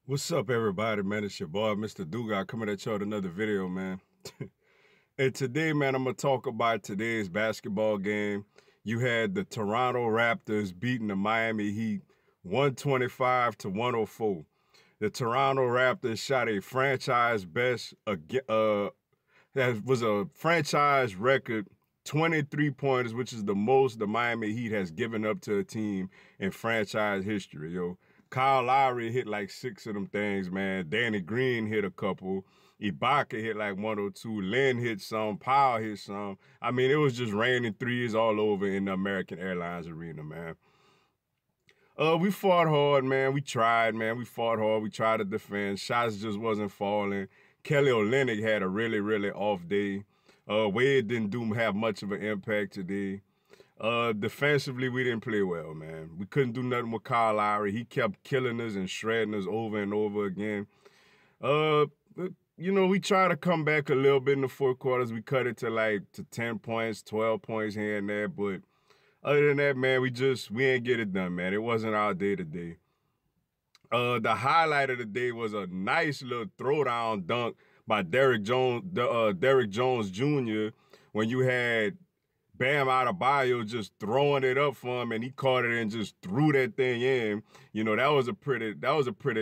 What's up, everybody, man? It's your boy, Mr. Duga, coming at you with another video, man. And today, man, I'm going to talk about today's basketball game. You had the Toronto Raptors beating the Miami Heat 125-104. The Toronto Raptors shot a franchise best, that was a franchise record 23 pointers, which is the most the Miami Heat has given up to a team in franchise history, yo. Kyle Lowry hit like 6 of them things, man. Danny Green hit a couple. Ibaka hit like 102. Lynn hit some. Powell hit some. I mean, it was just raining threes all over in the American Airlines Arena, man. We fought hard, man. We tried, man. We fought hard. We tried to defend. Shots just wasn't falling. Kelly Olynyk had a really, really off day. Wade didn't have much of an impact today. Defensively, we didn't play well, man. We couldn't do nothing with Kyle Lowry. He kept killing us and shredding us over and over again. We tried to come back a little bit in the fourth quarters. We cut it to 10 points, 12 points here and there. But other than that, man, we ain't get it done, man. It wasn't our day today. The highlight of the day was a nice little throwdown dunk by Derrick Jones Jr. when you had Bam Adebayo just throwing it up for him, and he caught it and just threw that thing in. You know, that was a pretty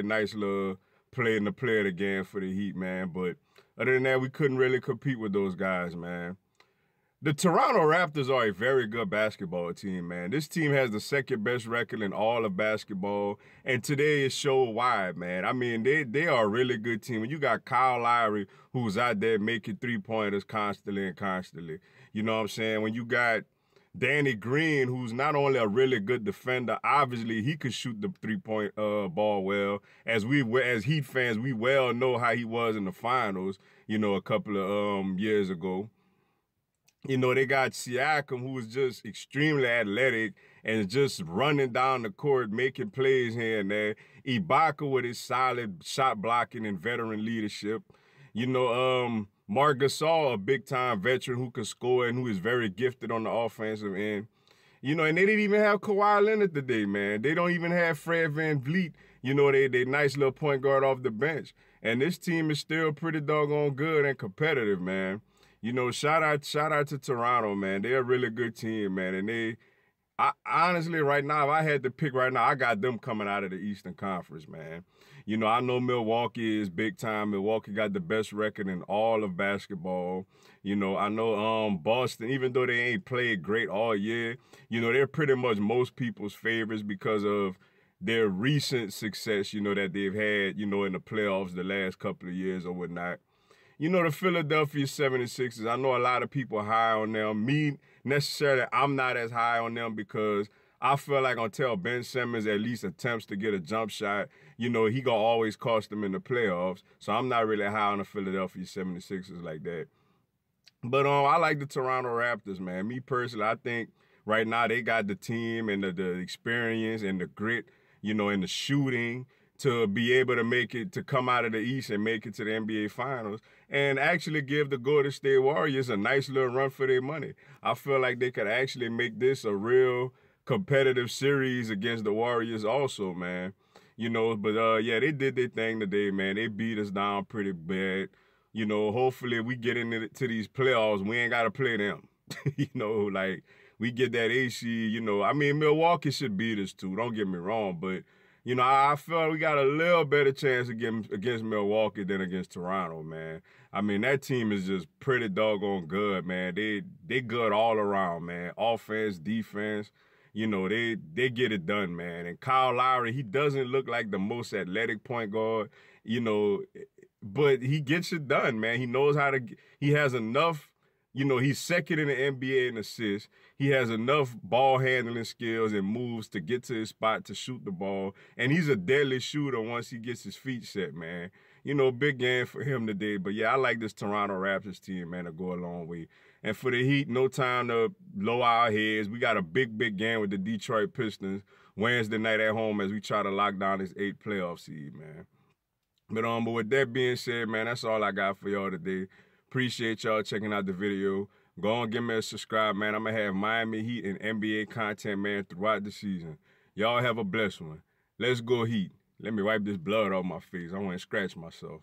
nice little play in the play of the game for the Heat, man. But other than that, we couldn't really compete with those guys, man. The Toronto Raptors are a very good basketball team, man. This team has the second best record in all of basketball, and today it showed why, man. I mean, they are a really good team. When you got Kyle Lowry, who's out there making three-pointers constantly and constantly, you know what I'm saying? When you got Danny Green, who's not only a really good defender, obviously he could shoot the three-point ball well. As Heat fans, we well know how he was in the finals, you know, a couple of years ago. You know, they got Siacom, who is just extremely athletic and just running down the court, making plays here and there. Ibaka with his solid shot blocking and veteran leadership. You know, Marc Gasol, a big-time veteran who can score and who is very gifted on the offensive end. You know, and they didn't even have Kawhi Leonard today, man. They don't even have Fred VanVleet, you know, they nice little point guard off the bench. And this team is still pretty doggone good and competitive, man. You know, shout out to Toronto, man. They're a really good team, man. And honestly, right now, if I had to pick right now, I got them coming out of the Eastern Conference, man. You know, I know Milwaukee is big time. Milwaukee got the best record in all of basketball. You know, I know Boston, even though they ain't played great all year, you know, they're pretty much most people's favorites because of their recent success, you know, that they've had, you know, in the playoffs the last couple of years or whatnot. You know, the Philadelphia 76ers, I know a lot of people are high on them. Me, necessarily, I'm not as high on them because I feel like until Ben Simmons at least attempts to get a jump shot, you know, he gonna always cost them in the playoffs. So I'm not really high on the Philadelphia 76ers like that. But I like the Toronto Raptors, man. Me personally, I think right now they got the team and the experience and the grit, you know, and the shooting to be able to make it, to come out of the East and make it to the NBA Finals and actually give the Golden State Warriors a nice little run for their money. I feel like they could actually make this a real competitive series against the Warriors also, man. You know, but yeah, they did their thing today, man. They beat us down pretty bad. You know, hopefully we get into these playoffs, we ain't got to play them. You know, like we get that AC, you know. I mean, Milwaukee should beat us too, don't get me wrong, but you know, I feel like we got a little better chance against Milwaukee than against Toronto, man. I mean, that team is just pretty doggone good, man. They good all around, man. Offense, defense, you know, they get it done, man. And Kyle Lowry, he doesn't look like the most athletic point guard, you know, but he gets it done, man. He knows how to, he has enough. You know, he's second in the NBA in assists. He has enough ball handling skills and moves to get to his spot to shoot the ball. And he's a deadly shooter once he gets his feet set, man. You know, big game for him today. But yeah, I like this Toronto Raptors team, man, to go a long way. And for the Heat, no time to lower our heads. We got a big game with the Detroit Pistons Wednesday night at home as we try to lock down this 8th playoff seed, man. But with that being said, man, that's all I got for y'all today. Appreciate y'all checking out the video. Go on, give me a subscribe, man. I'm going to have Miami Heat and NBA content, man, throughout the season. Y'all have a blessed one. Let's go Heat. Let me wipe this blood off my face. I want to scratch myself.